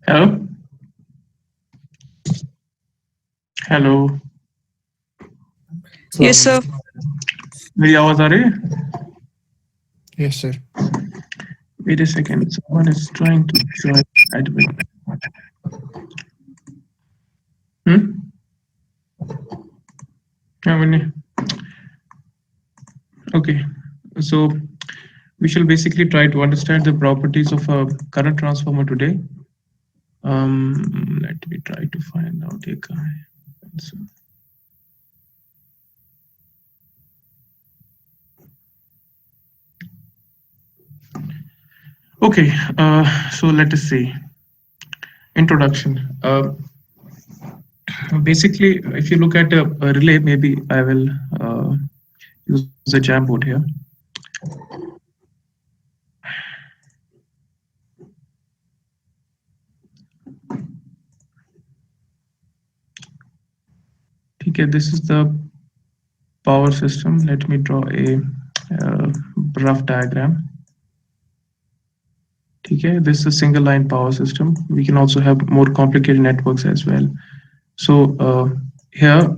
Hello? Hello? Yes, sir. मेरी आवाज आ रही है? Yes, sir. Wait a second. Someone is trying to join admin. Yeah, Vinny. Okay. So we shall basically try to understand the properties of a current transformer today. Let me try to find out a guy. So, okay, so let us see. Introduction. Basically, if you look at a relay, maybe I will use a Jamboard here. Okay, this is the power system. Let me draw a rough diagram. Okay, this is a single line power system. We can also have more complicated networks as well. So here,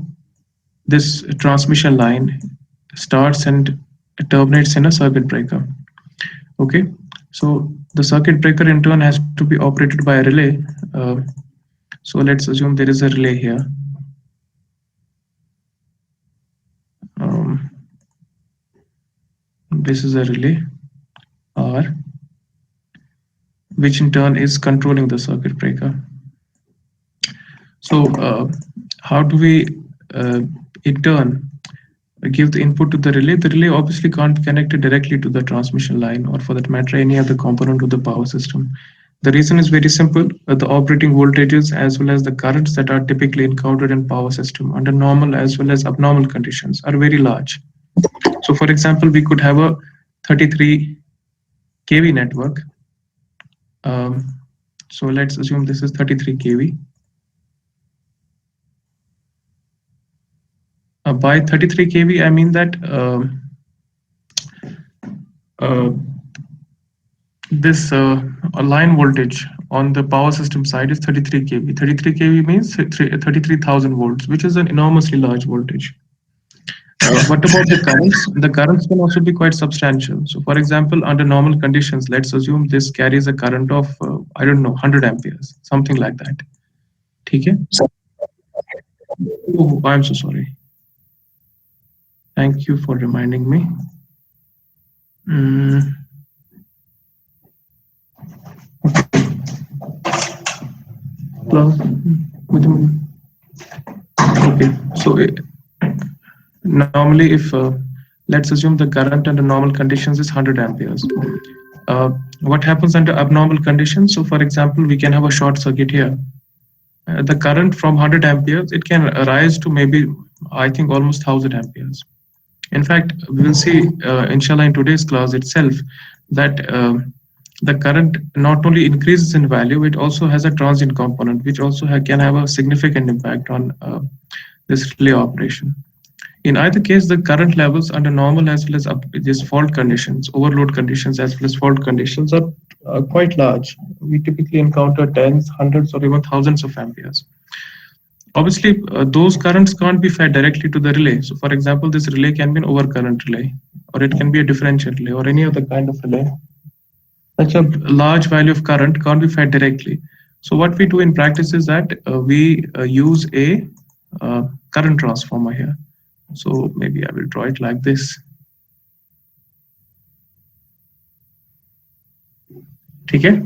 this transmission line starts and terminates in a circuit breaker. Okay, so the circuit breaker in turn has to be operated by a relay. So let's assume there is a relay here. This is a relay R, which in turn is controlling the circuit breaker. So how do we in turn give the input to the relay? The relay obviously can't be connected directly to the transmission line, or for that matter any other component of the power system. The reason is very simple. The operating voltages as well as the currents that are typically encountered in power system under normal as well as abnormal conditions are very large. So for example, we could have a 33 kV network. So let's assume this is 33 kV. By 33 kV, I mean that this line voltage on the power system side is 33 kV. 33 kV means 33,000 volts, which is an enormously large voltage. What about the currents? The currents can also be quite substantial. So for example, under normal conditions, let's assume this carries a current of, I don't know, 100 amperes, something like that. Okay? Oh, I'm so sorry. Thank you for reminding me. Plus, okay, so normally if let's assume the current under normal conditions is 100 amperes. What happens under abnormal conditions? So for example, we can have a short circuit here. The current from 100 amperes, it can rise to maybe, I think, almost 1000 amperes. In fact, we will see, inshallah, in today's class itself, that the current not only increases in value, it also has a transient component, which also can have a significant impact on this relay operation. In either case, the current levels under normal as well as these fault conditions, overload conditions as well as fault conditions are quite large. We typically encounter tens, hundreds, or even thousands of amperes. Obviously, those currents can't be fed directly to the relay. So for example, this relay can be an overcurrent relay, or it can be a differential relay, or any other kind of relay. Such a large value of current can't be fed directly. So what we do in practice is that we use a current transformer here. So maybe I will draw it like this. Okay.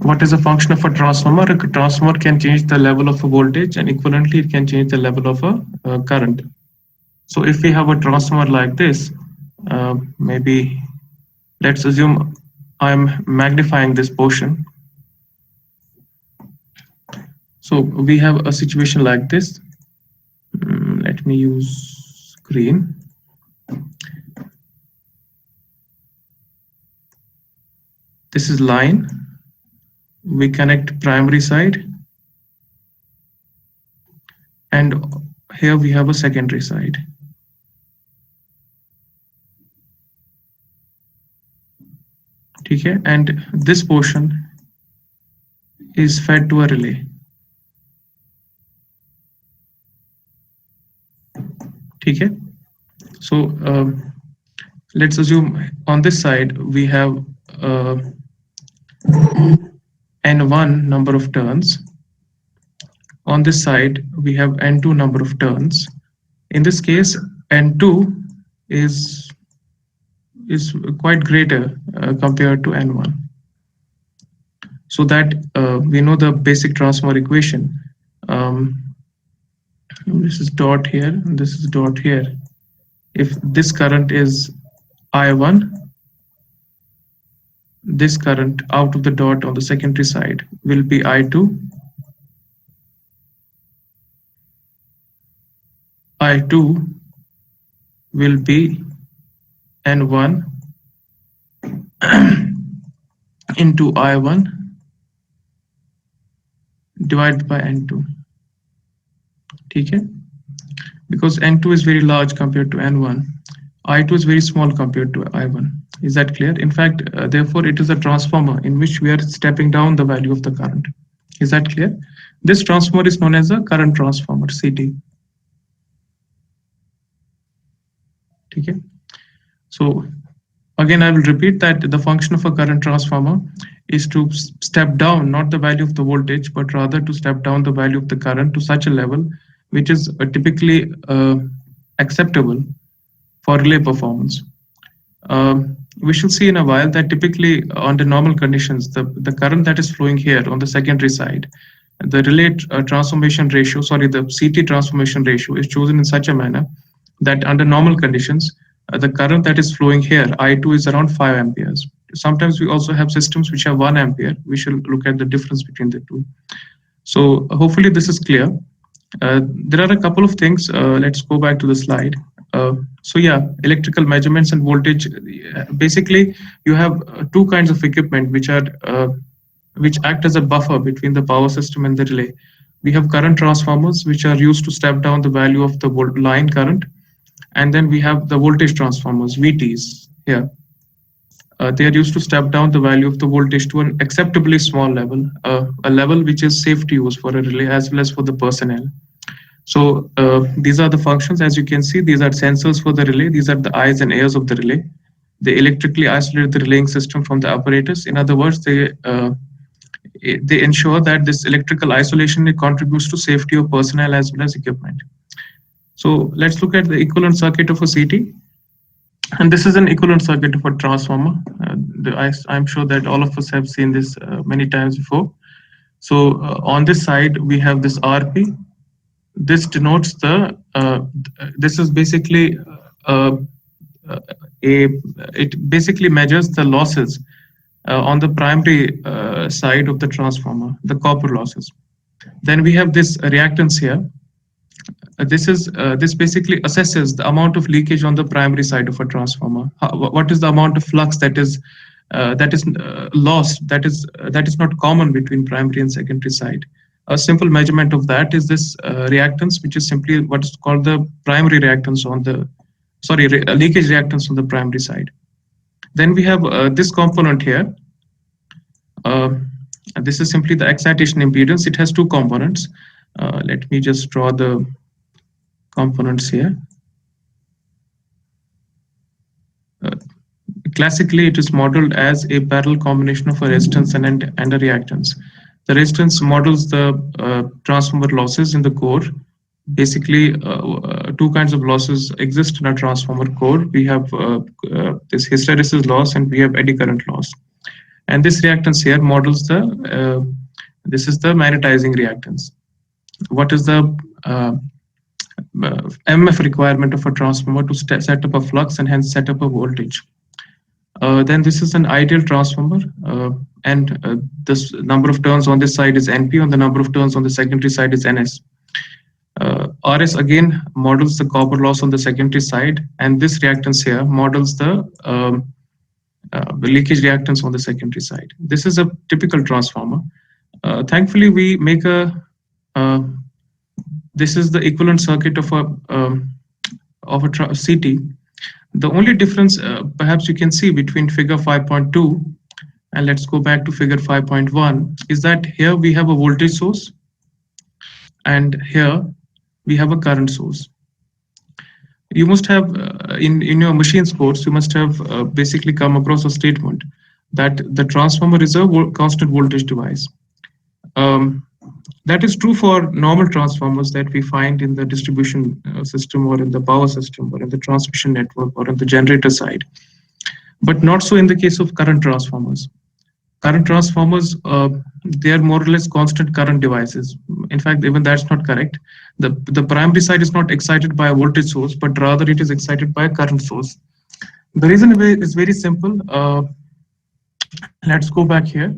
What is a function of a transformer? A transformer can change the level of a voltage, and equivalently it can change the level of a current. So if we have a transformer like this, maybe let's assume I'm magnifying this portion. So we have a situation like this. Let me use green. This is line. We connect primary side. And here we have a secondary side. Okay, and this portion is fed to a relay. Okay. So let's assume on this side we have uh, n1 number of turns. On this side we have n2 number of turns. In this case, n2 is quite greater compared to n1. So that we know the basic transformer equation. This is dot here, and this is dot here. If this current is I1, this current out of the dot on the secondary side will be I2. I2 will be N1 into I1 divided by N2. Okay? Because N2 is very large compared to N1. I2 is very small compared to I1. Is that clear? In fact, therefore, it is a transformer in which we are stepping down the value of the current. Is that clear? This transformer is known as a current transformer, CT. Okay. So again, I will repeat that the function of a current transformer is to step down not the value of the voltage, but rather to step down the value of the current to such a level which is typically acceptable for relay performance. We shall see in a while that typically under normal conditions, the current that is flowing here on the secondary side, the relay transformation ratio, the CT transformation ratio is chosen in such a manner that under normal conditions, the current that is flowing here, I2, is around 5 amperes. Sometimes we also have systems which have 1 ampere. We shall look at the difference between the two. So hopefully this is clear. There are a couple of things. Let's go back to the slide. So yeah, electrical measurements and voltage. Basically, you have two kinds of equipment which act as a buffer between the power system and the relay. We have current transformers which are used to step down the value of the line current, and then we have the voltage transformers, VTs here. They are used to step down the value of the voltage to an acceptably small level, a level which is safe to use for a relay as well as for the personnel. So these are the functions. As you can see, these are sensors for the relay. These are the eyes and ears of the relay. They electrically isolate the relaying system from the apparatus. In other words, they ensure that this electrical isolation contributes to safety of personnel as well as equipment. So let's look at the equivalent circuit of a CT. And this is an equivalent circuit of a transformer. I'm sure that all of us have seen this many times before. So on this side, we have this RP. This denotes this is basically it basically measures the losses on the primary side of the transformer, the copper losses. Then we have this reactance here. This basically assesses the amount of leakage on the primary side of a transformer. What is the amount of flux that is lost, that is not common between primary and secondary side. A simple measurement of that is this reactance, which is simply what is called the primary reactance on the leakage reactance on the primary side. Then we have this component here. This is simply the excitation impedance. It has two components. Let me just draw the components here. Classically, it is modeled as a parallel combination of a resistance and a reactance. The resistance models the transformer losses in the core. Basically, two kinds of losses exist in a transformer core. We have this hysteresis loss and we have eddy current loss. And this reactance here models this is the magnetizing reactance. What is the MF requirement of a transformer to set up a flux and hence set up a voltage? Then this is an ideal transformer, and this number of turns on this side is NP, and the number of turns on the secondary side is NS. RS again models the copper loss on the secondary side, and this reactance here models the leakage reactance on the secondary side. This is a typical transformer. Thankfully, we make this is the equivalent circuit of a CT. The only difference perhaps you can see between figure 5.2 and let's go back to figure 5.1, is that here we have a voltage source and here we have a current source. You must have in your machines course, you must have basically come across a statement that the transformer is a constant voltage device. That is true for normal transformers that we find in the distribution system or in the power system or in the transmission network or in the generator side, but not so in the case of current transformers. Current transformers, they are more or less constant current devices. In fact, even that's not correct. The primary side is not excited by a voltage source, but rather it is excited by a current source. The reason is very simple. Let's go back here.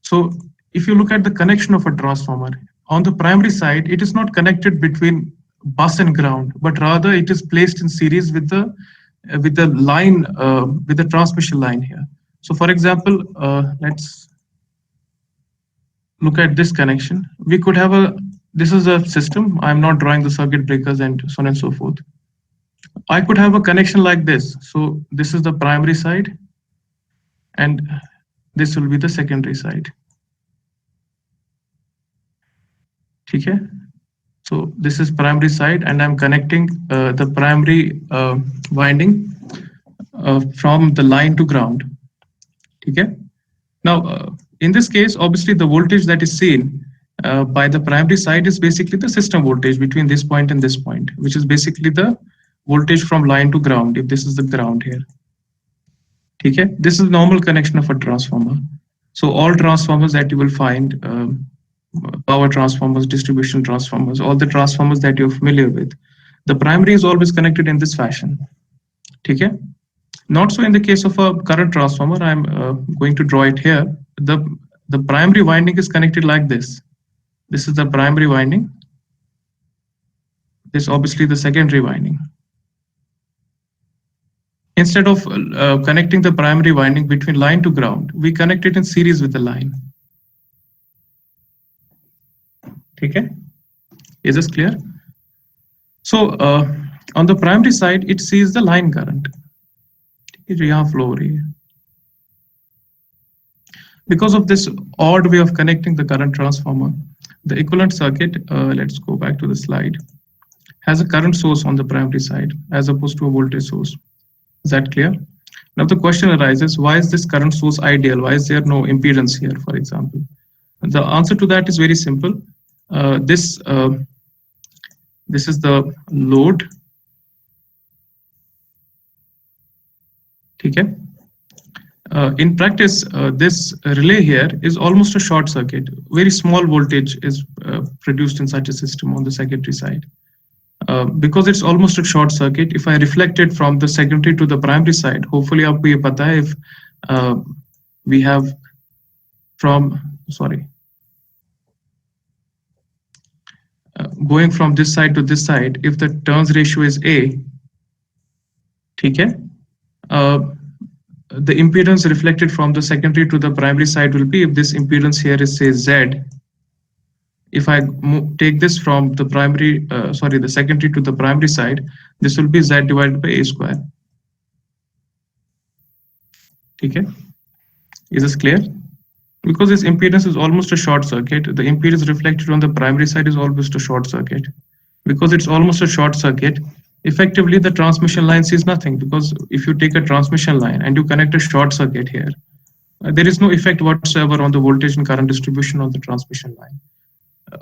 So if you look at the connection of a transformer, on the primary side, it is not connected between bus and ground, but rather it is placed in series with the line, with the transmission line here. So for example, let's look at this connection. We could have this is a system. I'm not drawing the circuit breakers and so on and so forth. I could have a connection like this. So this is the primary side and this will be the secondary side. Okay. So this is primary side and I'm connecting the primary winding from the line to ground. Okay. Now, in this case, obviously the voltage that is seen by the primary side is basically the system voltage between this point and this point, which is basically the voltage from line to ground, if this is the ground here. Okay. This is normal connection of a transformer. So all transformers that you will find, power transformers, distribution transformers, all the transformers that you're familiar with, the primary is always connected in this fashion. Okay. Not so in the case of a current transformer. I'm going to draw it here. The primary winding is connected like this. This is the primary winding. This is obviously the secondary winding. Instead of connecting the primary winding between line to ground, we connect it in series with the line. Okay, is this clear? So on the primary side, it sees the line current. Because of this odd way of connecting the current transformer, the equivalent circuit, let's go back to the slide, has a current source on the primary side as opposed to a voltage source. Is that clear? Now the question arises, why is this current source ideal? Why is there no impedance here, for example? And the answer to that is very simple. This is the load. Okay. In practice, this relay here is almost a short circuit. Very small voltage is produced in such a system on the secondary side. Because it's almost a short circuit, if I reflect it from the secondary to the primary side, hopefully aapko ye pata hai, if we have going from this side to this side, if the turns ratio is A, okay, the impedance reflected from the secondary to the primary side will be, if this impedance here is say Z, if I take this from the the secondary to the primary side, this will be Z divided by A square. Okay, is this clear? Because this impedance is almost a short circuit, the impedance reflected on the primary side is almost a short circuit. Because it's almost a short circuit, effectively the transmission line sees nothing, because if you take a transmission line and you connect a short circuit here, there is no effect whatsoever on the voltage and current distribution on the transmission line.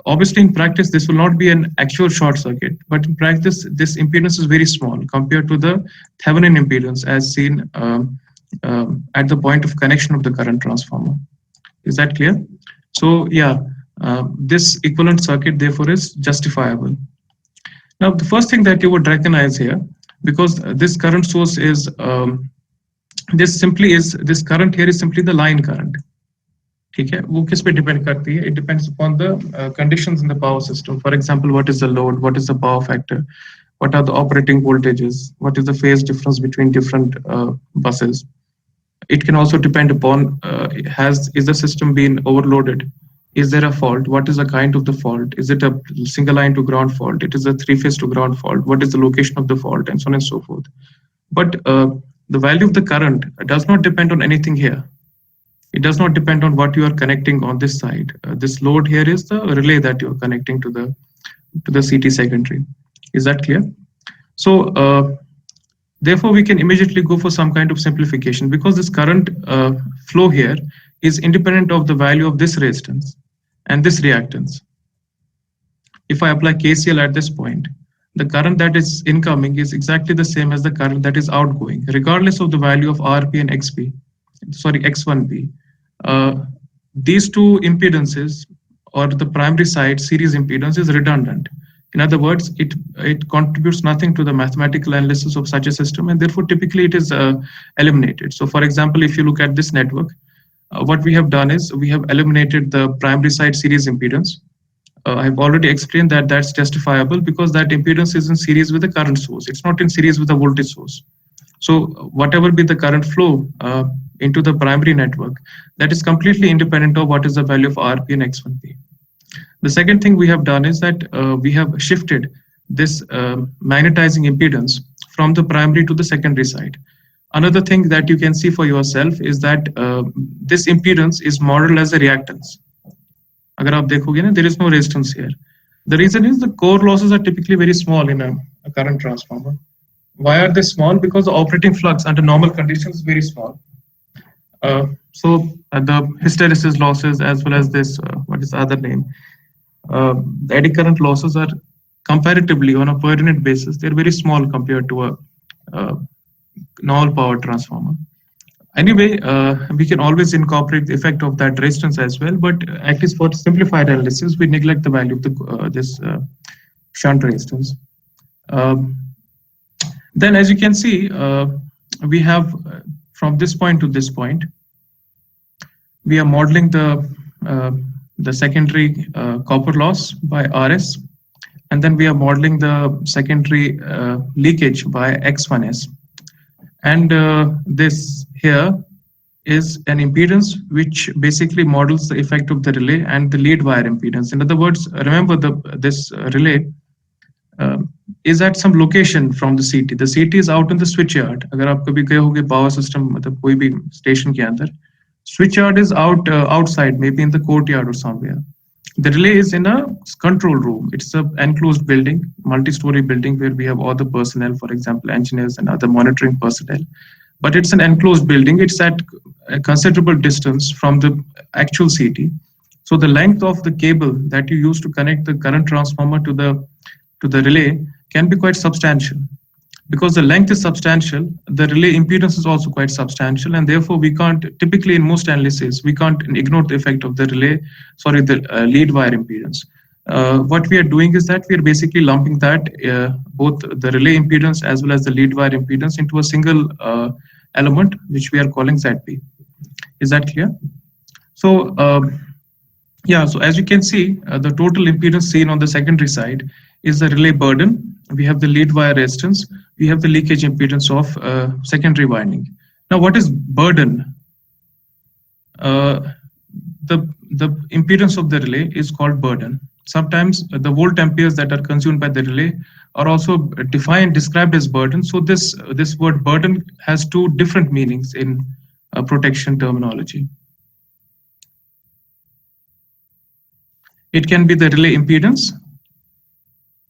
Obviously, in practice, this will not be an actual short circuit, but in practice, this impedance is very small compared to the Thevenin impedance as seen at the point of connection of the current transformer. Is that clear? So yeah, this equivalent circuit therefore is justifiable. Now, the first thing that you would recognize here, because this current source is, this current here is simply the line current. Okay, वो किस पे depend करती है? It depends upon the conditions in the power system. For example, what is the load? What is the power factor? What are the operating voltages? What is the phase difference between different buses? It can also depend upon, is the system being overloaded? Is there a fault? What is the kind of the fault? Is it a single line to ground fault? It is a three-phase to ground fault. What is the location of the fault? And so on and so forth. But the value of the current does not depend on anything here. It does not depend on what you are connecting on this side. This load here is the relay that you are connecting to the CT secondary. Is that clear? So therefore, we can immediately go for some kind of simplification because this current flow here is independent of the value of this resistance and this reactance. If I apply KCL at this point, the current that is incoming is exactly the same as the current that is outgoing, regardless of the value of RP and XP, sorry, X1P. These two impedances or the primary side series impedance is redundant. In other words, it contributes nothing to the mathematical analysis of such a system, and therefore typically it is eliminated. So for example, if you look at this network, what we have done is we have eliminated the primary side series impedance. I've already explained that that's justifiable because that impedance is in series with the current source. It's not in series with the voltage source. So whatever be the current flow into the primary network, that is completely independent of what is the value of RP and X1P. The second thing we have done is that we have shifted this magnetizing impedance from the primary to the secondary side. Another thing that you can see for yourself is that this impedance is modeled as a reactance. अगर आप देखोगे ना, there is no resistance here. The reason is the core losses are typically very small in a current transformer. Why are they small? Because the operating flux under normal conditions is very small. So the hysteresis losses as well as this, what is the other name? The eddy current losses are comparatively on a per unit basis, they're very small compared to a normal power transformer. Anyway, we can always incorporate the effect of that resistance as well, but at least for simplified analysis, we neglect the value of the this shunt resistance. Then, as you can see, we have from this point to this point, we are modeling the secondary copper loss by RS, and then we are modeling the secondary leakage by X1S. And this here is an impedance which basically models the effect of the relay and the lead wire impedance. In other words, remember this relay is at some location from the CT. The CT is out in the switch yard. अगर आप कभी गए होगे power system मतलब कोई भी station के अंदर, switch yard is outside, maybe in the courtyard or somewhere. The relay is in a control room. It's an enclosed building, multi-story building where we have all the personnel, for example, engineers and other monitoring personnel. But it's an enclosed building. It's at a considerable distance from the actual CT. So the length of the cable that you use to connect the current transformer to the relay can be quite substantial. Because the length is substantial, the relay impedance is also quite substantial, and therefore we can't, typically in most analyses, we can't ignore the effect of the lead wire impedance. What we are doing is that we are basically lumping that, both the relay impedance as well as the lead wire impedance into a single element, which we are calling ZP. Is that clear? So, yeah, so as you can see, the total impedance seen on the secondary side is the relay burden. We have the lead wire resistance. We have the leakage impedance of secondary winding. Now, what is burden? The impedance of the relay is called burden. Sometimes the volt amperes that are consumed by the relay are also described as burden. So this word burden has two different meanings in protection terminology. It can be the relay impedance.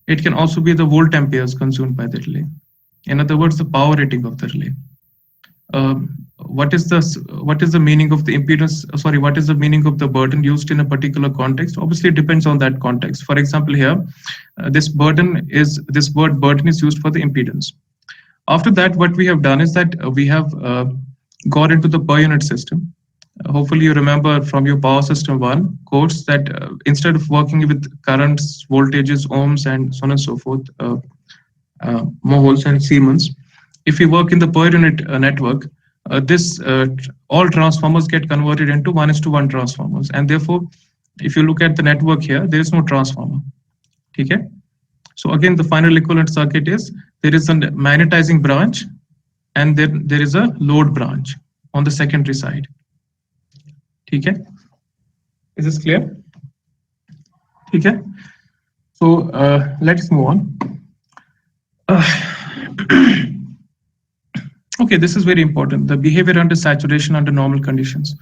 It can also be the volt amperes consumed by the relay. In other words, the power rating of the relay. What is the meaning of the impedance? Sorry, what is the meaning of the burden used in a particular context? Obviously, it depends on that context. For example, here, this word burden is used for the impedance. After that, what we have done is that we have got into the per unit system. Hopefully you remember from your power system 1 course that instead of working with currents, voltages, ohms, and so on and so forth, moles and Siemens, if we work in the per unit network, all transformers get converted into 1:1 transformers, and therefore, if you look at the network here, there is no transformer. Okay? So again, the final equivalent circuit is there is a magnetizing branch, and then there is a load branch on the secondary side. Okay? Is this clear? Okay? So let's move on. Okay, this is very important. The behavior under saturation under normal conditions.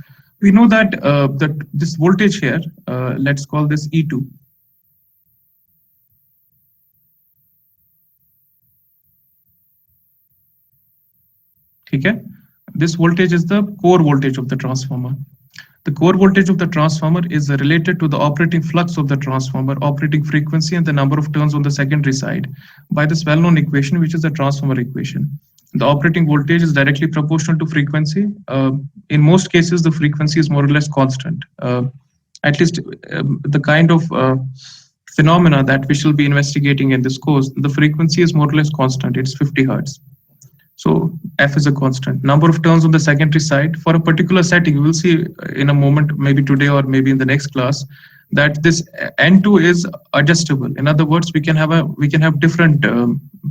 we know that this voltage here, let's call this E2. Okay, this voltage is the core voltage of the transformer. The core voltage of the transformer is related to the operating flux of the transformer, operating frequency, and the number of turns on the secondary side by this well-known equation, which is the transformer equation. The operating voltage is directly proportional to frequency. In most cases, the frequency is more or less constant. At least the kind of phenomena that we shall be investigating in this course, the frequency is more or less constant. It's 50 hertz. So F is a constant. Number of turns on the secondary side for a particular setting, we will see in a moment, maybe today or maybe in the next class, that this N2 is adjustable. In other words, we can have different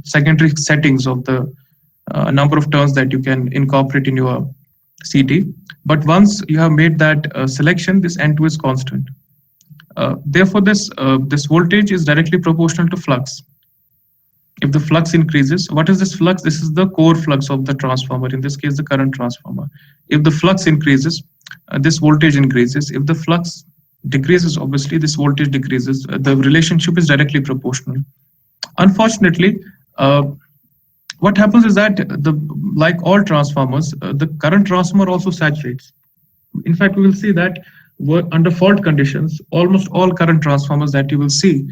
secondary settings of the number of turns that you can incorporate in your CT. But once you have made that selection, this N2 is constant. Therefore, this voltage is directly proportional to flux. If the flux increases, what is this flux? This is the core flux of the transformer, in this case, the current transformer. If the flux increases, this voltage increases. If the flux decreases, obviously, this voltage decreases. The relationship is directly proportional. Unfortunately, what happens is that like all transformers, the current transformer also saturates. In fact, we will see that under fault conditions, almost all current transformers that you will see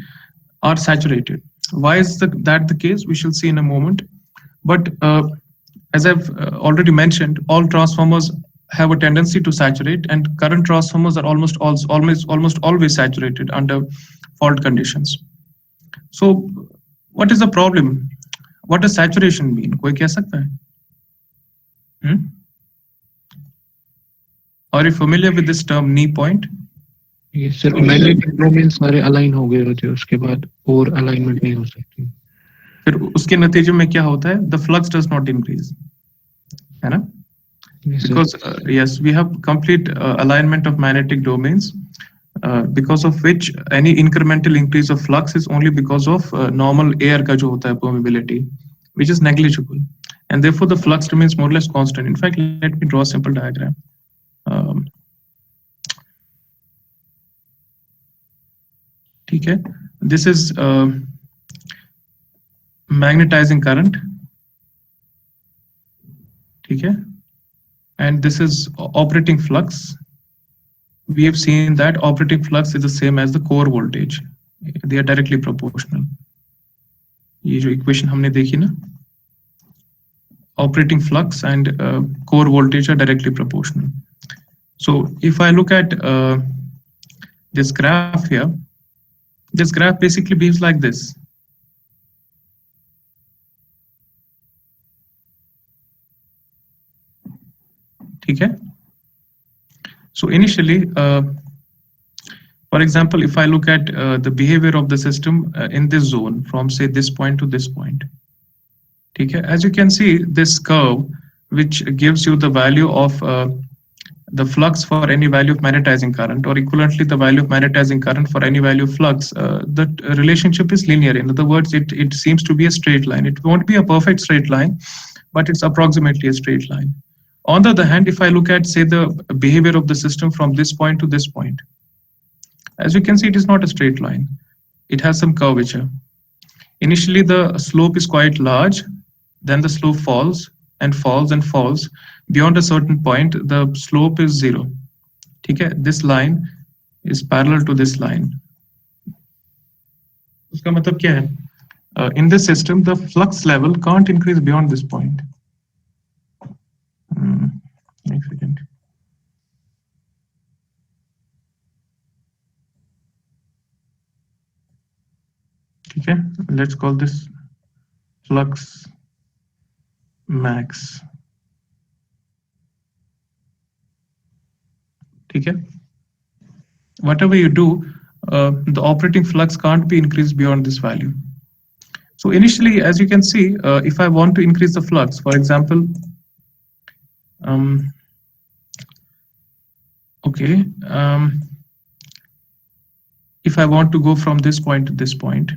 are saturated. Why is that the case? We shall see in a moment. But as I've already mentioned, all transformers have a tendency to saturate, and current transformers are almost always saturated under fault conditions. So, what is the problem? What does saturation mean? कोई कह सकता है? Are you familiar with this term knee point? Yes, sir. Magnetic domains सारे align हो गए होते हैं, उसके बाद और alignment नहीं हो सकती. फिर उसके नतीजे में क्या होता है? The flux does not increase, है ना? Yes, because yes, we have complete alignment of magnetic domains, because of which any incremental increase of flux is only because of normal air का जो होता है permeability, which is negligible, and therefore the flux remains more or less constant. In fact, let me draw a simple diagram. ठीक है, this is magnetizing current, ठीक है, and this is operating flux. We have seen that operating flux is the same as the core voltage. They are directly proportional. ये जो equation हमने देखी ना, operating flux and core voltage are directly proportional. So if I look at this graph here, this graph basically behaves like this. ठीक है? So initially, for example, if I look at the behavior of the system in this zone from say this point to this point, okay, as you can see, this curve which gives you the value of the flux for any value of magnetizing current, or equivalently the value of magnetizing current for any value of flux, the relationship is linear. In other words, it seems to be a straight line. It won't be a perfect straight line, but it's approximately a straight line. On the other hand, if I look at, say, the behavior of the system from this point to this point, as you can see, it is not a straight line. It has some curvature. Initially, the slope is quite large, then the slope falls and falls and falls. Beyond a certain point, the slope is zero. Okay? This line is parallel to this line. उसका मतलब क्या है? In this system, the flux level can't increase beyond this point. Next second. Okay, let's call this flux max. Okay, whatever you do, the operating flux can't be increased beyond this value. So initially, as you can see, if I want to increase the flux, for example, if I want to go from this point to this point,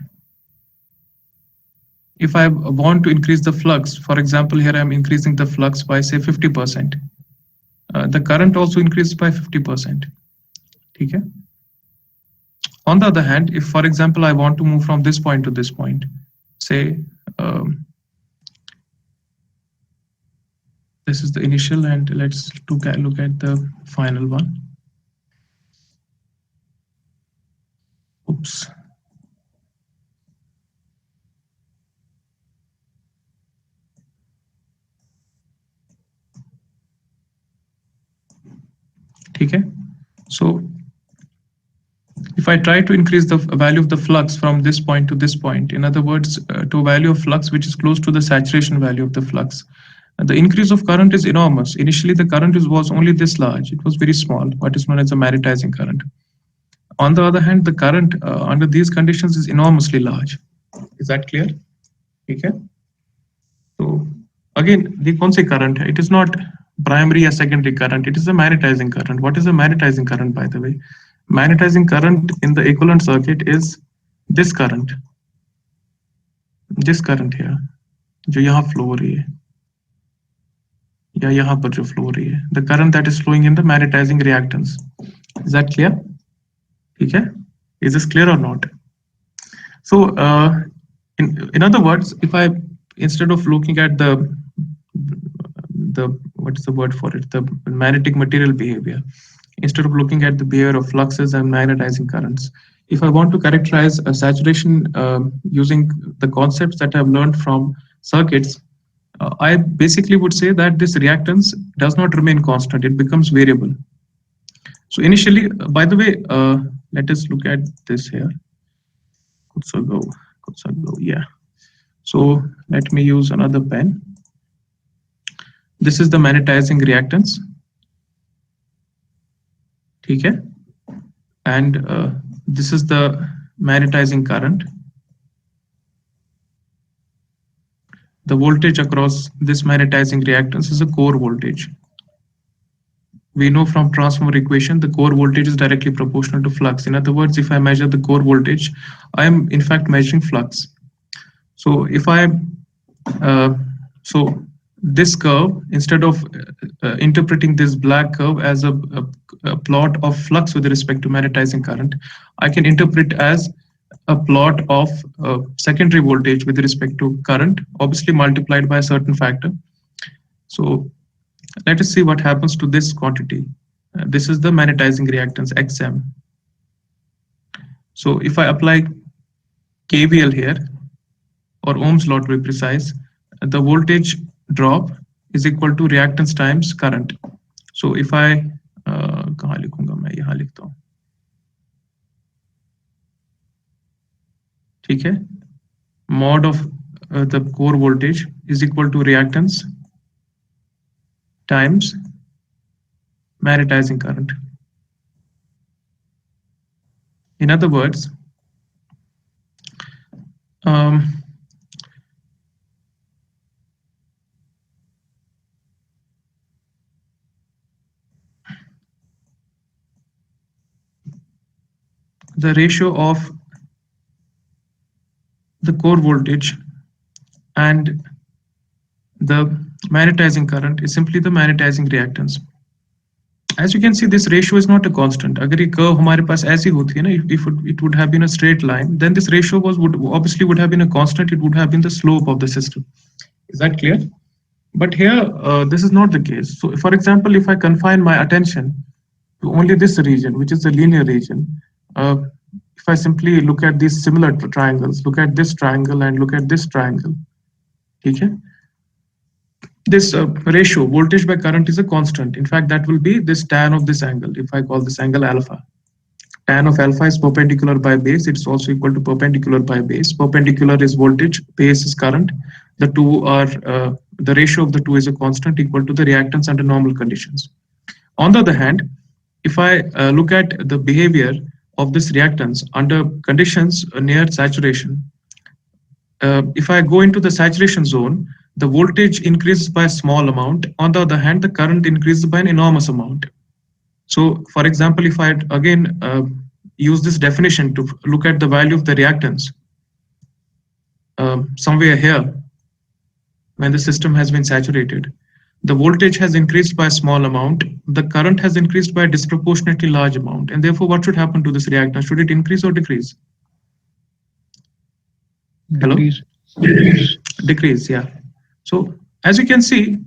if I want to increase the flux, for example, here I'm increasing the flux by say 50%. the current also increases by 50%. Okay. On the other hand, if for example I want to move from this point to this point, say this is the initial, and let's look at the final one. Oops. Okay. So if I try to increase the value of the flux from this point to this point, in other words, to a value of flux which is close to the saturation value of the flux, the increase of current is enormous. Initially, the current was only this large. It was very small, what is known as a magnetizing current. On the other hand, the current under these conditions is enormously large. Is that clear? Okay. So again, the Ponce current, it is not primary or secondary current. It is a magnetizing current. What is a magnetizing current, by the way? Magnetizing current in the equivalent circuit is this current here, जो यहाँ flow हो रही है, या यहाँ पर जो flow हो रही है, the current that is flowing in the magnetizing reactance. Is that clear? Okay. Is this clear or not? So in other words, if I, instead of looking at the what is the word for it, the magnetic material behavior, instead of looking at the behavior of fluxes and magnetizing currents, if I want to characterize a saturation using the concepts that I've learned from circuits, I basically would say that this reactance does not remain constant, it becomes variable. So initially, by the way, let us look at this here. Yeah. So let me use another pen. This is the magnetizing reactance. Okay. And this is the magnetizing current. The voltage across this magnetizing reactance is a core voltage. We know from transformer equation, the core voltage is directly proportional to flux. In other words, if I measure the core voltage, I am in fact measuring flux. So if I, so this curve, instead of interpreting this black curve as a plot of flux with respect to magnetizing current, I can interpret as a plot of secondary voltage with respect to current, obviously multiplied by a certain factor. So let us see what happens to this quantity. This is the magnetizing reactance XM. So if I apply KVL here, or Ohm's law to be precise, the voltage drop is equal to reactance times current. So if I, कहाँ लिखूंगा मैं, यहाँ लिखता हूँ, ठीक है, mod of the core voltage is equal to reactance times magnetizing current. In other words, the ratio of the core voltage and the magnetizing current is simply the magnetizing reactance. As you can see, this ratio is not a constant. अगर ये curve हमारे पास ऐसी होती है ना, if it would have been a straight line, then this ratio would obviously have been a constant. It would have been the slope of the system. Is that clear? But here, this is not the case. So, for example, if I confine my attention to only this region, which is the linear region, if I simply look at these similar triangles, look at this triangle and look at this triangle, okay? This ratio, voltage by current, is a constant. In fact, that will be this tan of this angle, if I call this angle alpha. Tan of alpha is perpendicular by base. It's also equal to perpendicular by base. Perpendicular is voltage, base is current. The two are, the ratio of the two is a constant equal to the reactance under normal conditions. On the other hand, if I look at the behavior of this reactance under conditions near saturation, if I go into the saturation zone, the voltage increases by a small amount. On the other hand, the current increases by an enormous amount. So, for example, if I again use this definition to look at the value of the reactance somewhere here, when the system has been saturated, the voltage has increased by a small amount, the current has increased by a disproportionately large amount, and therefore what should happen to this reactance? Should it increase or decrease? Hello? Decrease. Decrease, yeah. So as you can see,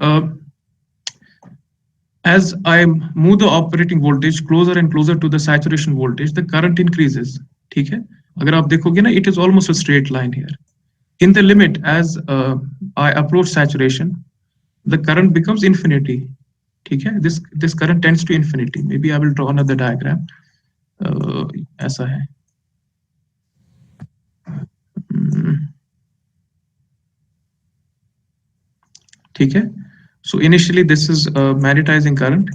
as I move the operating voltage closer and closer to the saturation voltage, the current increases. ठीक है? अगर आप देखोगे ना, it is almost a straight line here. In the limit, as I approach saturation, the current becomes infinity. ठीक है? This current tends to infinity. Maybe I will draw another diagram. ऐसा है. ठीक है? So initially this is magnetizing current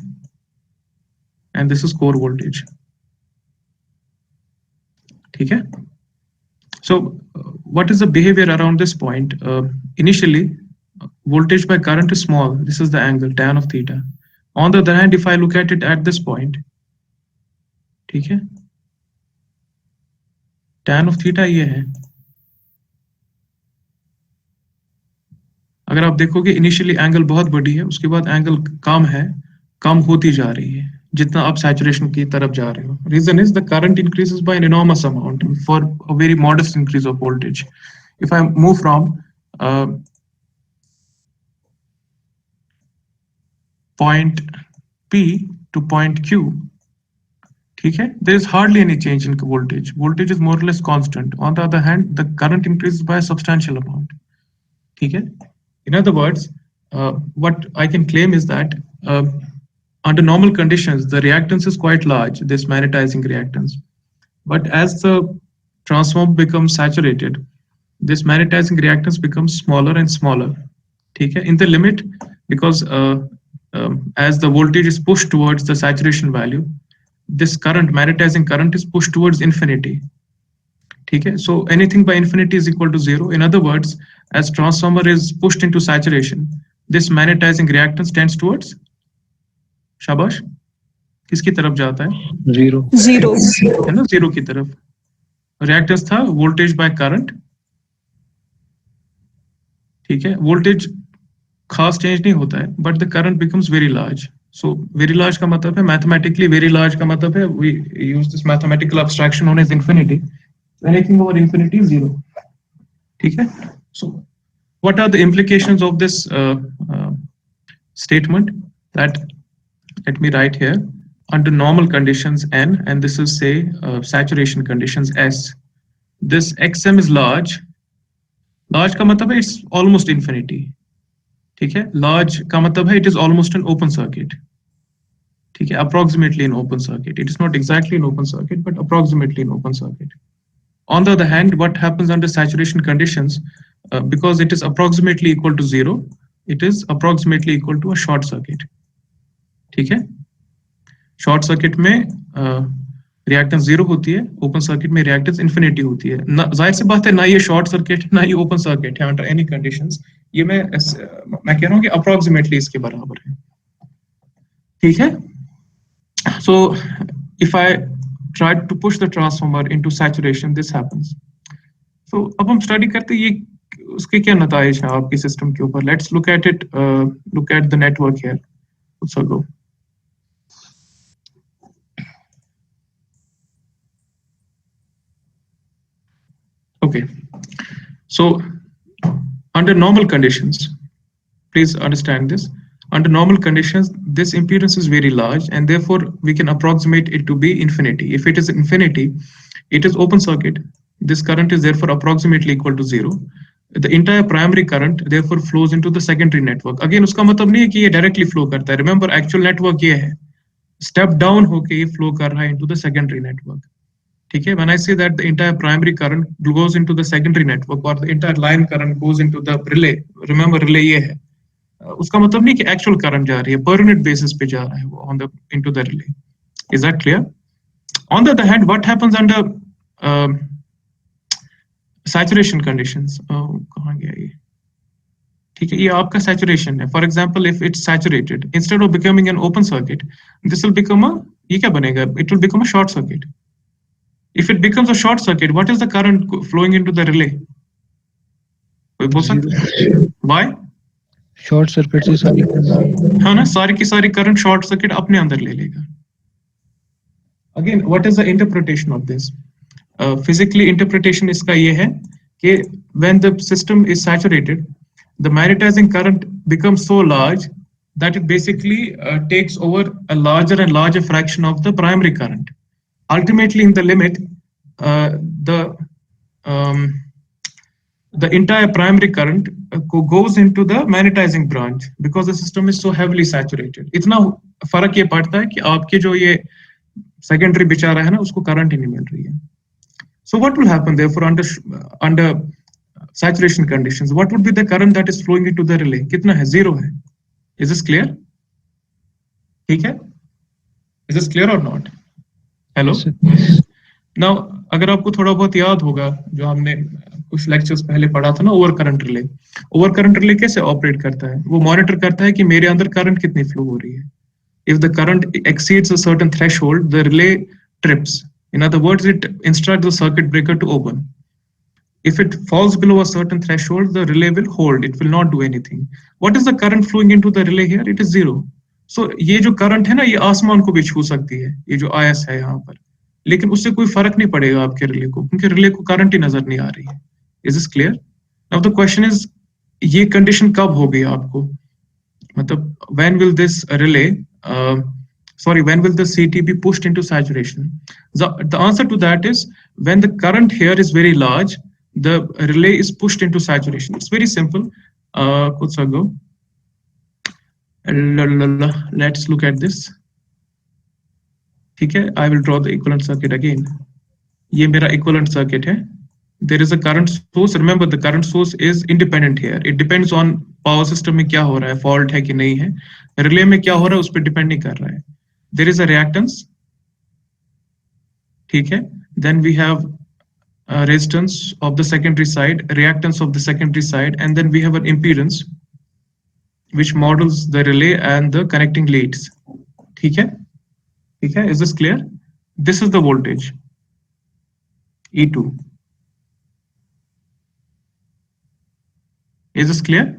and this is core voltage. ठीक है? So what is the behavior around this point? Initially voltage by current is small. This is the angle tan of theta. On the other hand, if I look at it at this point, ठीक है? Tan of theta ये है. अगर आप देखोगे initially angle बहुत बड़ी है, उसके बाद एंगल कम होती जा रही है जितना आप सैचुरेशन की तरफ जा रहे हो. Reason is the current increases by an enormous amount for a very modest increase of voltage. If I move from point P to point Q, ठीक है, there is hardly any change in voltage. Voltage is more or less constant. On the other hand, the current increases by a substantial amount. ठीक है. In other words, what I can claim is that under normal conditions, the reactance is quite large, this magnetizing reactance. But as the transformer becomes saturated, this magnetizing reactance becomes smaller and smaller. Okay? In the limit, because as the voltage is pushed towards the saturation value, this current, magnetizing current, is pushed towards infinity. Okay? So anything by infinity is equal to 0. In other words, as transformer is pushed into saturation, this magnetizing reactance tends towards, शाबाश, किसकी तरफ जाता है? Zero. है ना, zero की तरफ. Reactance था वोल्टेज बाय करंट. ठीक है, वोल्टेज खास चेंज नहीं होता है, but the current becomes very large. So very large का मतलब है, मैथमेटिकली वेरी लार्ज का मतलब है, we use this mathematical abstraction known as infinity. Anything over infinity is zero. ठीक है. So what are the implications of this statement? That, let me write here, under normal conditions N, and this is say saturation conditions S, this XM is large. Large का मतलब है it's almost infinity. ठीक है. Large का मतलब है it is almost an open circuit. ठीक है, approximately an open circuit. It is not exactly an open circuit, but approximately an open circuit. On the other hand, what happens under saturation conditions, because it is approximately equal to 0, it is approximately equal to a short circuit. ठीक है. Short circuit में reactance 0 होती है, open circuit में reactance infinity होती है. जाहिर सी बात है, ना ये शॉर्ट सर्किट ना ये ओपन सर्किट है अंडर एनी कंडीशंस. ये मैं कह रहा हूँ कि अप्रोक्सीमेटली इसके बराबर है. ठीक है. So if I try to push the transformer into saturation, this happens. So अब हम स्टडी करते हैं ये उसके क्या नताइज हैं आपके सिस्टम के ऊपर. Let's look at it, look at the network here. Let's go. Okay, so under normal conditions, please understand this. Under normal conditions, this impedance is very large, and therefore we can approximate it to be infinity. If it is infinity, it is open circuit. This current is therefore approximately equal to 0. The entire primary current therefore flows into the secondary network. Again, उसका मतलब नहीं है कि ये directly flow करता है. Remember, actual network ये है. Step down होके ये flow कर रहा है into the secondary network. ठीक है. When I say that the entire primary current goes into the secondary network, or the entire line current goes into the relay, remember relay ये है, उसका मतलब नहीं कि actual current जा रही है, per unit basis पे जा रहा है वो on the into the relay. Is that clear? On the other hand, what happens under saturation conditions? कहाँ गया ये? ठीक है, ये आपका saturation है. For example, if it's saturated, instead of becoming an open circuit, this will become a, ये क्या बनेगा? It will become a short circuit. If it becomes a short circuit, what is the current flowing into the relay? Why? Short circuit से सारी हाँ ना, सारी की सारी करंट शॉर्ट सर्किट अपने अंदर ले लेगा. Again what is the interpretation of this? Physically interpretation इसका ये है कि when the system is saturated, the magnetizing current becomes so large that it basically takes over a larger and larger fraction of the primary current. Ultimately, in the limit, the um, the entire primary current goes into the magnetizing branch because the system is so heavily saturated. इतना फर्क ये पड़ता है कि आपके जो ये secondary बेचारा है ना, उसको current ही नहीं मिल रही है. So what will happen therefore under saturation conditions? What would be the current that is flowing into the relay? कितना है? Zero है. Is this clear? ठीक है? Is this clear or not? Hello? Now, अगर आपको थोड़ा बहुत याद होगा जो हमने कुछ लेक्चर्स पहले पढ़ा था ना, over current relay. Over current relay कैसे ऑपरेट करता है? वो मॉनिटर करता है कि मेरे अंदर करंट कितनी फ्लो हो रही है. If the current exceeds a certain threshold, the relay trips. In other words, it instructs the circuit breaker to open. If it falls below a certain threshold, the relay will hold. It will not do anything. What is the current flowing into the relay here? It is zero. So ये जो current है ना, ये आसमान को भी छू सकती है, ये जो आयस है यहाँ पर, लेकिन उससे कोई फर्क नहीं पड़ेगा आपके रिले को, क्योंकि रिले को करंट ही नजर नहीं आ रही है. Is this clear? Now the question is, ये कंडीशन कब होगी आपको? मतलब when will this relay when will the CT be pushed into saturation? The answer to that is when the current here is very large, the relay is pushed into saturation. It's very simple. Let's look at this. ठीक है, I will draw the equivalent circuit again. ये मेरा equivalent circuit है. There is a current source. Remember, the current source is independent here. It depends on power system में क्या हो रहा है, fault है कि नहीं है. Relay में क्या हो रहा है उस पर depend नहीं कर रहा है. There is a reactance. ठीक है. Then we have resistance of the secondary side, reactance of the secondary side, and then we have an impedance which models the relay and the connecting leads. ठीक है? ठीक है? Is this clear? This is the voltage E2. Is this clear?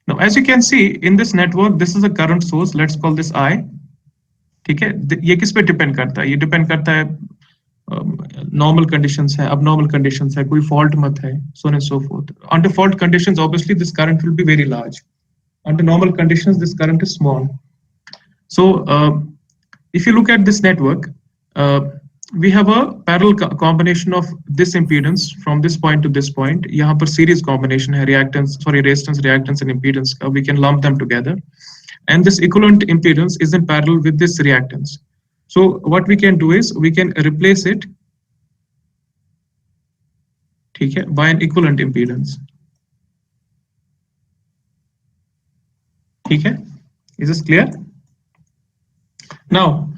Now, as you can see in this network, this is a current source. Let's call this I. ठीक है? ये किस पे depend करता है? ये डिपेंड करता है normal conditions है, abnormal conditions है, कोई fault मत है, so on and so forth. Under fault conditions, obviously this current will be very large. Under normal conditions, this current is small. So if you look at this network, we have a parallel combination of this impedance from this point to this point. यहाँ पर series combination है, resistance, reactance, and impedance. We can lump them together. And this equivalent impedance is in parallel with this reactance. So what we can do is we can replace it, ठीक है, by an equivalent impedance. ठीक है? Is this clear? Now,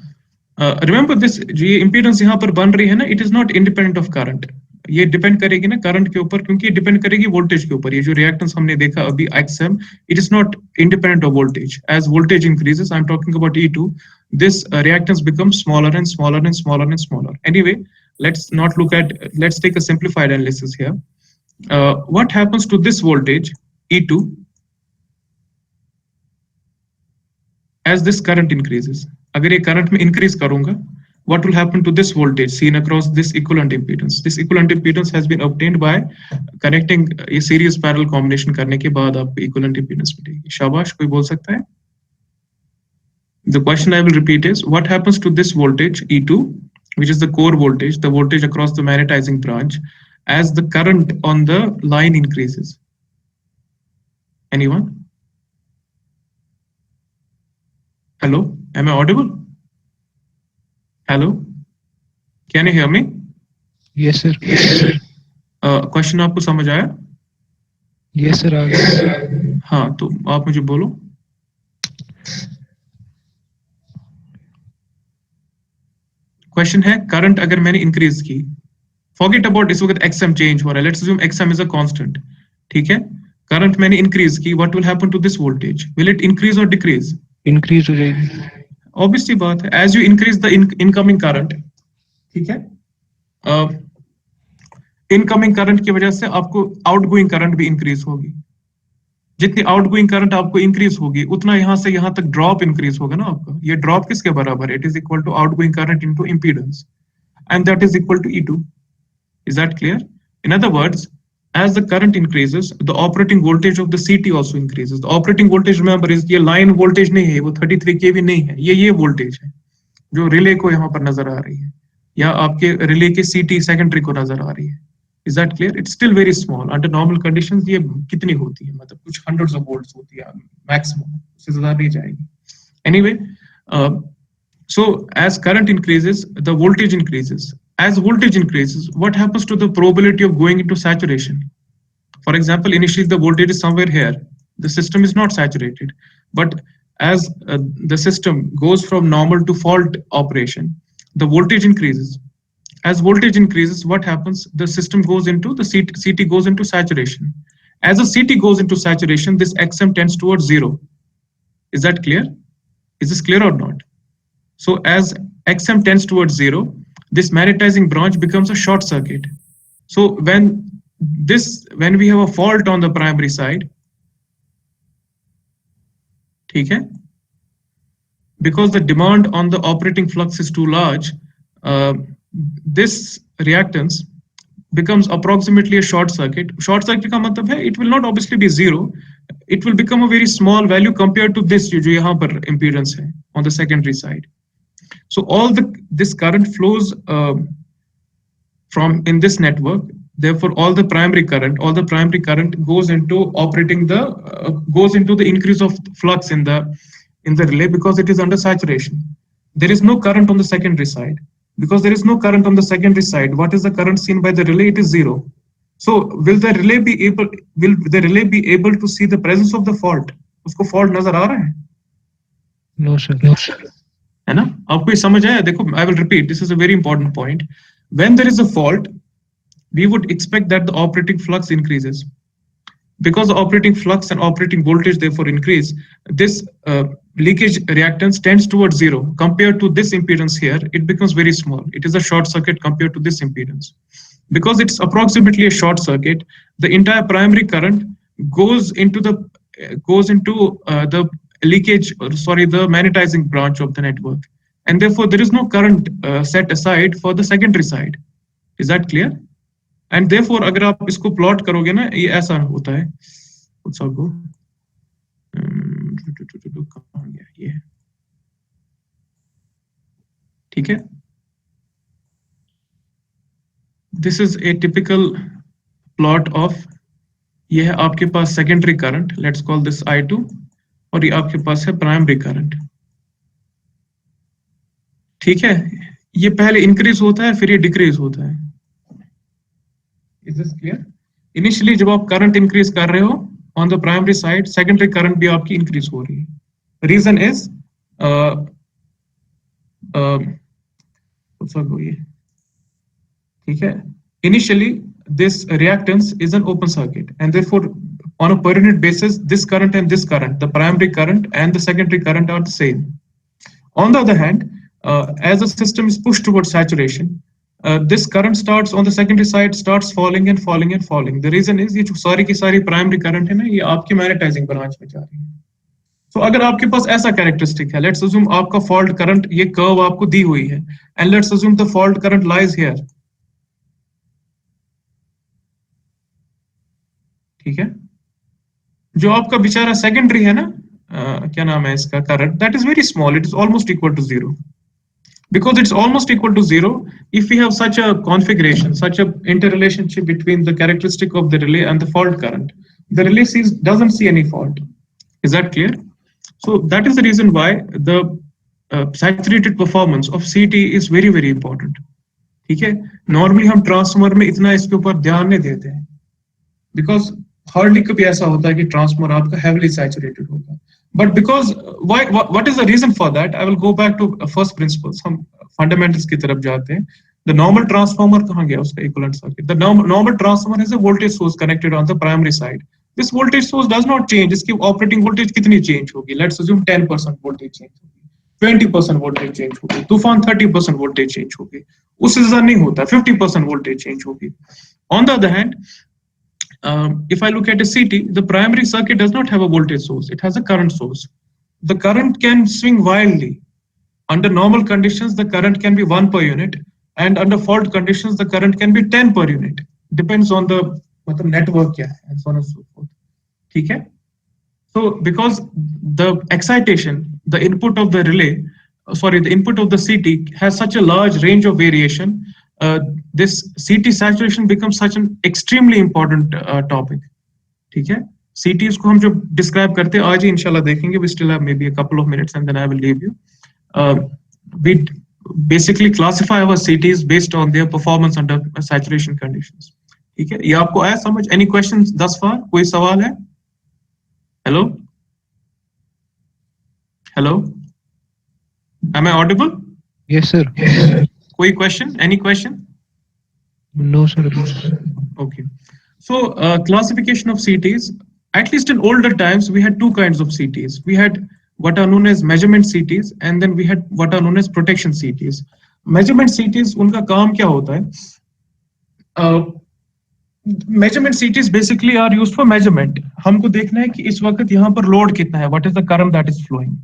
remember this, जो ये impedance यहाँ पर बन रही है ना, it is not independent of current. ये डिपेंड करेगी ना करंट के ऊपर, क्योंकि ये डिपेंड करेगी वोल्टेज के ऊपर. ये जो रिएक्टेंस हमने देखा अभी XM, it is not independent of voltage. As voltage increases, I'm talking about E2, this reactance becomes smaller and smaller and smaller and smaller. Anyway, let's take a simplified analysis here. What happens to this voltage E2 as this current increases? अगर ये current में increase करूंगा, what will happen to this voltage seen across this equivalent impedance? This equivalent impedance has been obtained by connecting a series parallel combination करने के बाद आपको equivalent impedance मिलेगी. शाबाश, कोई बोल सकता है? The question I will repeat is, what happens to this voltage E2, which is the core voltage, the voltage across the magnetizing branch, as the current on the line increases? Anyone? Hello, am I audible? Hello, can you hear me? Yes sir. Question आपको समझ आया? Yes sir, आ गया. हाँ, तो आप मुझे बोलो. Question है, करंट अगर मैंने इंक्रीज की, फॉरगेट अबाउट इस वक्त XM चेंज हो रहा है, let's assume XM is a constant. ठीक है, करंट मैंने इंक्रीज की, what will happen to this voltage? Will it increase और डिक्रीज? इंक्रीज हो जाएगी. ऑब्वियसली बात है, as you increase the incoming current, ठीक है, इनकमिंग करंट की वजह से आपको आउटगोइंग करंट भी इंक्रीज होगी. जितनी आउटगोइंग करंट आपको इंक्रीज होगी उतना यहां से यहां तक ड्रॉप इंक्रीज होगा ना आपका। ये ड्रॉप किसके बराबर है? It is equal to outgoing current into impedance, and that is equal to E2. Is that clear? In other words, as the current increases, the operating voltage of the CT also increases. The operating voltage, remember, is ये line voltage नहीं है, वो 33 kV नहीं है, ये voltage है जो relay को यहाँ पर नजर आ रही है, या आपके रिले के CT सेकेंडरी को नजर आ रही है। Is that clear? It's still very small. Under normal conditions ये कितनी होती है, मतलब कुछ hundreds of volts होती है maximum, उससे ज्यादा नहीं जाएगी। Anyway, so as current increases, the voltage increases. As voltage increases, what happens to the probability of going into saturation? For example, initially the voltage is somewhere here. The system is not saturated. But as the system goes from normal to fault operation, the voltage increases. As voltage increases, what happens? The system goes into, the CT goes into saturation. As the CT goes into saturation, this XM tends towards 0. Is that clear? Is this clear or not? So as XM tends towards 0, this magnetizing branch becomes a short circuit. So when we have a fault on the primary side, ठीक है, because the demand on the operating flux is too large, this reactance becomes approximately a short circuit. Short circuit का मतलब है, it will not obviously be 0. It will become a very small value compared to this जो यहाँ पर impedance है on the secondary side. So this current flows from in this network. Therefore, all the primary current goes into goes into the increase of flux in the relay because it is under saturation. There is no current on the secondary side. Because there is no current on the secondary side, what is the current seen by the relay? It is 0. So will the relay be able to see the presence of the fault? उसको fault नजर आ रहा है? No, sir. है ना? आपको ये समझ आया? देखो, I will repeat. This is a very important point. When there is a fault, we would expect that the operating flux increases. Because the operating flux and operating voltage therefore increase, this leakage reactance tends towards 0. Compared to this impedance here, it becomes very small. It is a short circuit compared to this impedance. Because it's approximately a short circuit, the entire primary current goes into the leakage, the magnetizing branch of the network, and therefore there is no current set aside for the secondary side. Is that clear? And therefore अगर आप इसको plot करोगे ना, ये ऐसा होता है, कहाँ गया ये, ठीक है? This is a typical plot of, ये है आपके पास secondary current, let's call this I2, और ये आपके पास है प्राइमरी करंट, ठीक है? ये पहले इंक्रीज होता है, फिर ये डिक्रीज होता है। Is this clear? Initially जब आप करंट इंक्रीज कर रहे हो on the primary side, secondary current भी आपकी इंक्रीज हो रही है. Reason is ठीक है? Initially this reactance is an open circuit, and therefore on a per unit basis, this current and this current, the primary current and the secondary current are the same. On the other hand, as the system is pushed towards saturation, this current starts on the secondary side starts falling and falling and falling. The reason is ये जो सारी की सारी primary current है ना, ये आपकी magnetizing branch में जा रही है. So अगर आपके पास ऐसा characteristic है, let's assume आपका fault current, ये curve आपको दी हुई है, and let's assume the fault current lies here. ठीक है? जो आपका बेचारा सेकेंडरी है ना, क्या नाम है इसका, current, that is very small, it is almost equal to 0. Because it's almost equal to 0, if we have such a configuration, such a interrelationship between the characteristic of the relay and the fault current, the relay doesn't see any fault. Is that clear? So that is the reason why the saturated performance of CT is very very important. ठीक है? Normally हम transformer में इतना इसके ऊपर ध्यान नहीं देते हैं, बिकॉज हार्डली कभी ऐसा होता है कि ट्रांसफार्मर आपका हेवीली सैचुरेटेड होगा. But because what is the reason for that? I will go back to first principles, हम फंडामेंटल्स की तरफ जाते हैं. द नॉर्मल ट्रांसफार्मर कहाँ गया, उसका equivalent circuit. The normal transformer is a voltage source connected on the primary side. This voltage source does not change. इसकी operating voltage कितनी चेंज होगी? लेट्स अज्यूम 10% वोल्टेज चेंज होगी, 20% वोल्टेज चेंज होगी, तूफान 30% voltage change होगी, उससे ज्यादा नहीं होता, 50% वोल्टेज चेंज होगी. On the other hand, If I look at a CT, the primary circuit does not have a voltage source, it has a current source. The current can swing wildly. Under normal conditions, the current can be 1 per unit, and under fault conditions, the current can be 10 per unit. Depends on the network क्या है, and so on and so forth. ठीक है? So because the excitation, the input of the relay, the input of the CT has such a large range of variation, this CT saturation becomes such an extremely important topic. ठीक है? CTs को हम जो describe करते हैं आज ही इंशाल्लाह देखेंगे. We still have maybe a couple of minutes and then I will leave you. We basically classify our CTs based on their performance under saturation conditions. ठीक है? ये आपको आया समझ? Any questions thus far? कोई सवाल है? Hello? Hello? Am I audible? Yes, sir. कोई question? Any question? No, sir. Okay. So classification of CTs, at least in older times, we had two kinds of CTs. We had what are known as measurement CTs, and then we had what are known as protection CTs. Measurement CTs, उनका काम क्या होता है? Measurement CTs basically are used for measurement. हमको देखना है कि इस वक्त यहाँ पर लोड कितना है, what is the current that is flowing.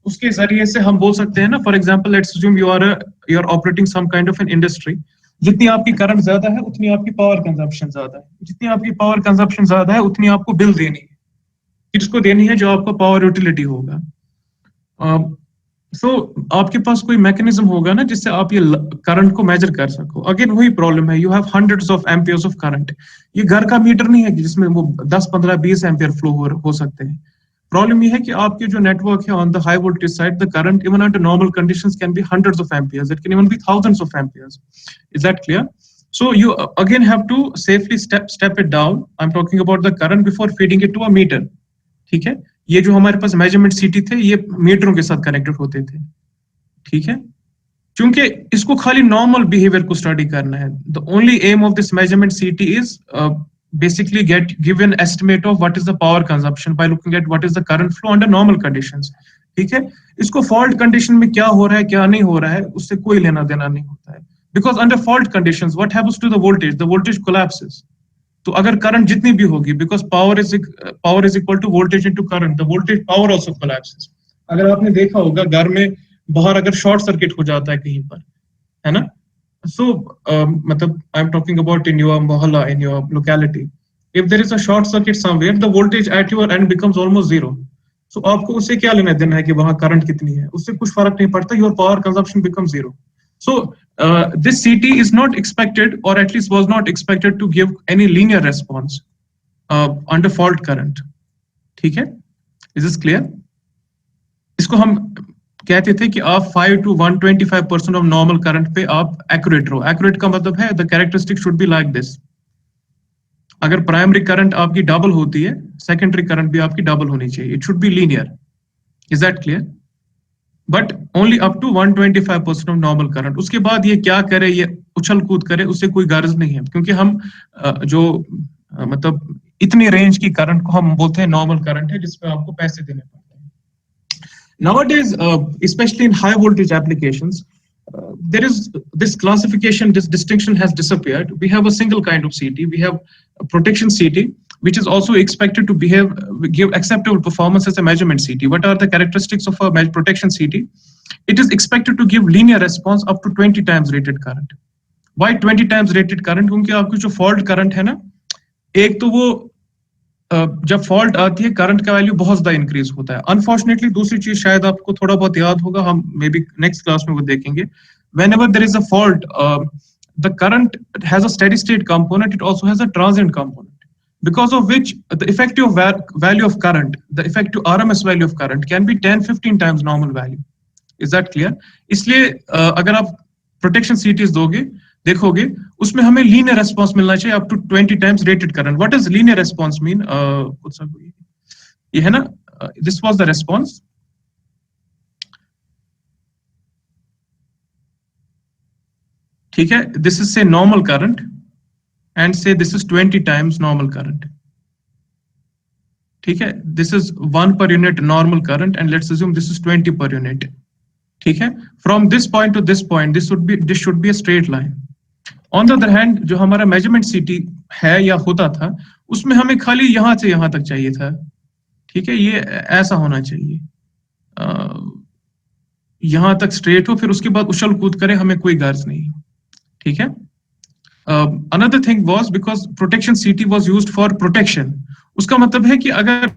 उसके जरिए से हम बोल सकते हैं ना, for example, let's assume you are operating some kind of an industry. जितनी आपकी करंट ज्यादा है उतनी आपकी पावर कंजप्शन ज्यादा है, जितनी आपकी पावर कंजप्शन ज्यादा है उतनी आपको बिल देनी है, किसको देनी है? जो आपका पावर यूटिलिटी होगा. सो आपके पास कोई मैकेनिज्म होगा ना जिससे आप ये करंट को मेजर कर सको. अगेन वही प्रॉब्लम है, you have hundreds of amperes of current. ये घर का मीटर नहीं है जिसमें वो 10, 15, 20 एम्पियर फ्लो हो सकते हैं. प्रॉब्लम ये है कि आपके जो नेटवर्क है on the high voltage side, the current even under normal conditions can be hundreds of amperes, it can even be thousands of amperes. Is that clear? So you again have to safely step it down. I'm talking about the current before feeding it to a meter. ठीक है? ये जो हमारे पास measurement सीटी थे ये मीटरों के साथ कनेक्टेड होते थे. ठीक है? क्योंकि इसको खाली नॉर्मल बिहेवियर को स्टडी करना है. The only aim of this measurement CT is basically give an estimate of what is the power consumption by looking at what is the current flow under normal conditions. ठीक है? इसको fault condition में क्या हो रहा है क्या नहीं हो रहा है उससे कोई लेना देना नहीं होता है. Because under fault conditions, what happens to the voltage? The voltage collapses. तो अगर करंट जितनी भी होगी, because power is equal to voltage into current, the voltage power also collapses. अगर आपने देखा होगा घर में बाहर अगर शॉर्ट सर्किट हो जाता है कहीं पर, है ना? So मतलब I'm talking about in your mohalla, in your locality. If there is a short circuit somewhere, the voltage at your end becomes almost zero. So आपको उससे क्या लेना देना है कि वहाँ करंट कितनी है? उससे कुछ फर्क नहीं पड़ता. Your power consumption becomes zero. So this CT is not expected, or at least was not expected, to give any linear response under fault current. ठीक है? Is this clear? इसको हम कहते थे कि आप 5 to 125% of normal current पे आप accurate रहो. Accurate का मतलब है the characteristic should be like this. अगर primary current आपकी double होती है, secondary current भी आपकी double होनी चाहिए. It should be linear. Is that clear? But only up to 125% of normal current. उसके बाद ये क्या करे, ये उछल कूद करे, उससे कोई गर्ज नहीं है, क्योंकि हम जो मतलब इतनी रेंज की करंट को हम बोलते हैं नॉर्मल करंट है, जिसमें आपको पैसे देने पड़ते हैं. Nowadays, especially in high voltage applications, there is this classification, this distinction has disappeared. We have a single kind of CT. We have a protection CT, which is also expected to give acceptable performance as a measurement CT. What are the characteristics of a protection CT? It is expected to give linear response up to 20 times rated current. Why 20 times rated current? क्योंकि आपकी जो fault current है ना, एक तो वो जब fault आती है करंट का वैल्यू बहुत ज्यादा इंक्रीज होता है. अनफॉर्चुनेटली दूसरी चीज शायद आपको थोड़ा बहुत याद होगा, हम मे बी नेक्स्ट क्लास में वो देखेंगे. Whenever there is a fault, the current has a steady state component, it also has a transient component, because of which the effective value of current, the effective RMS value of current can be 10-15 times normal value. Is that clear? इसलिए अगर आप protection cities दोगे, देखोगे, उसमें हमें linear response मिलना चाहिए up to 20 times rated current. What is linear response mean? ये है ना, दिस वाज द रेस्पॉन्स. ठीक है? This is say normal current and say this is 20 times normal current. ठीक है? This is 1 per unit normal current and let's assume this is 20 per unit. ठीक है? From this point to this point, this should be a straight line. On the other hand जो हमारा measurement सीटी है या होता था, उसमें हमें खाली यहां से यहां तक चाहिए था, ठीक है, ये ऐसा होना चाहिए, यहां तक स्ट्रेट हो, फिर उसके बाद उछल कूद करे, हमें कोई गर्ज नहीं, ठीक है। Another thing was because protection सीटी वाज यूज्ड फॉर प्रोटेक्शन, उसका मतलब है कि अगर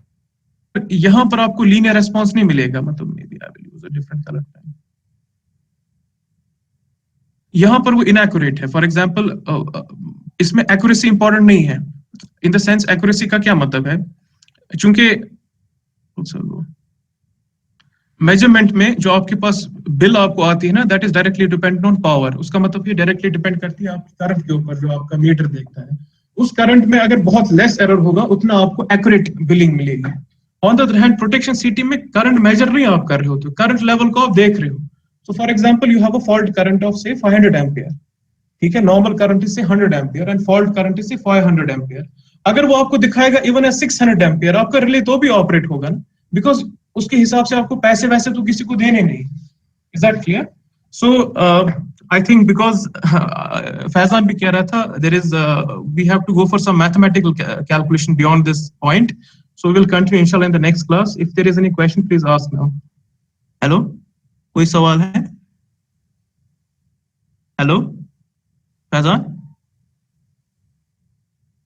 यहां पर आपको लीनियर रेस्पॉन्स नहीं मिलेगा, मतलब maybe I will use a different colour pen, यहां पर वो इनएक्यूरेट है। फॉर एग्जांपल इसमें एक्यूरेसी इंपॉर्टेंट नहीं है, इन द सेंस एक्यूरेसी का क्या मतलब है, चूंकि मेजरमेंट में जो आपके पास बिल आपको आती है ना, that is directly dependent on power, उसका मतलब ये डायरेक्टली डिपेंड करती है आपकी करंट के ऊपर, जो आपका मीटर देखता है, उस करंट में अगर बहुत लेस एरर होगा उतना आपको एक्यूरेट बिलिंग मिलेगी। On the other hand protection सीटी में करंट मेजर नहीं आप कर रहे होते, करंट लेवल को आप देख रहे हो। So for example you have a fault current of से 500 एम्पियर, ठीक है, नॉर्मल करंट इज से 100 ampere and fault current is से 500 एम्पियर। अगर वो आपको दिखाएगा इवन एज 600 एम्पियर, आपका रिले तो भी ऑपरेट होगा ना, बिकॉज उसके हिसाब से आपको पैसे वैसे तो किसी को देने नहीं। Is that clear? So I think because Faizan भी कह रहा था, there is we have to go for some mathematical calculation beyond this point, so we will continue इंशाल्लाह in the next class. If there is any question please ask now. Hello, कोई सवाल है? Hello Faizan,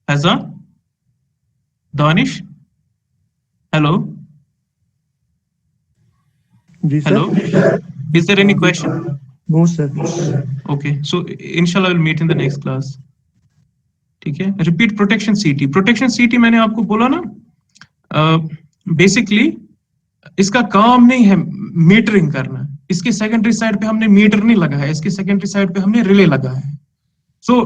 Faizan, Danish, hello, ji sir. hello, is there any question? No sir. Okay, so inshallah we'll meet in the next class, ठीक है। Repeat protection सीटी, protection सीटी मैंने आपको बोला ना, बेसिकली इसका काम नहीं है मीटरिंग करना, इसके सेकेंडरी साइड पे हमने मीटर नहीं लगा है, इसके सेकेंडरी साइड पे हमने रिले लगा है। सो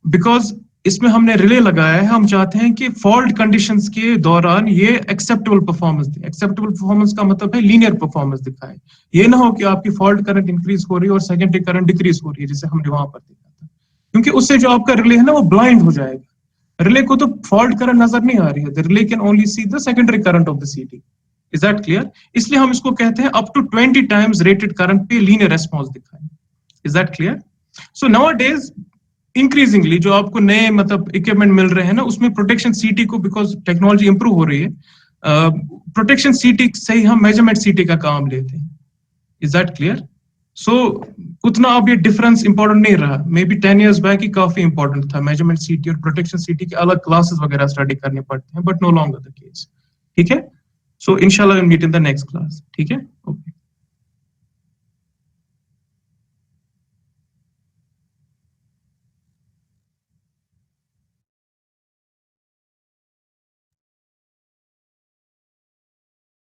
बिकॉज इसमें हमने रिले लगाया है, हम चाहते हैं कि फॉल्ट कंडीशंस के दौरान ये एक्सेप्टेबल परफॉर्मेंस दे। एक्सेप्टेबल परफॉर्मेंस का मतलब है लीनियर परफॉर्मेंस दिखाए, ये ना हो कि आपकी फॉल्ट करंट इंक्रीज हो रही है और सेकेंडरी करंट डिक्रीज हो रही है, जैसे हमने वहां पर देखा था, क्योंकि उससे जो आपका रिले है ना वो ब्लाइंड हो जाएगा। रिले को तो फॉल्ट करंट नजर नहीं आ रही है, the relay can only see the secondary current of the CT. Is that clear? इसलिए हम इसको कहते हैं up to 20 times rated current पे लीनियर रेस्पॉन्स दिखाए। Is that clear? So nowadays increasingly जो आपको नए मतलब इक्विपमेंट मिल रहे हैं ना, उसमें प्रोटेक्शन सीटी को, बिकॉज टेक्नोलॉजी इंप्रूव हो रही है, प्रोटेक्शन सीटी से ही हम मेजरमेंट सीटी का काम लेते हैं। Is that clear? सो उतना अब ये डिफरेंस इंपॉर्टेंट नहीं रहा, मे बी 10 years बैक ही काफी इंपॉर्टेंट था, मेजरमेंट सीटी और प्रोटेक्शन सीटी के अलग क्लासेस वगैरह स्टडी करने पड़ते हैं, but no longer the case, ठीक है। सो इंशाल्लाह we'll meet in the next class, ठीक है, ओके।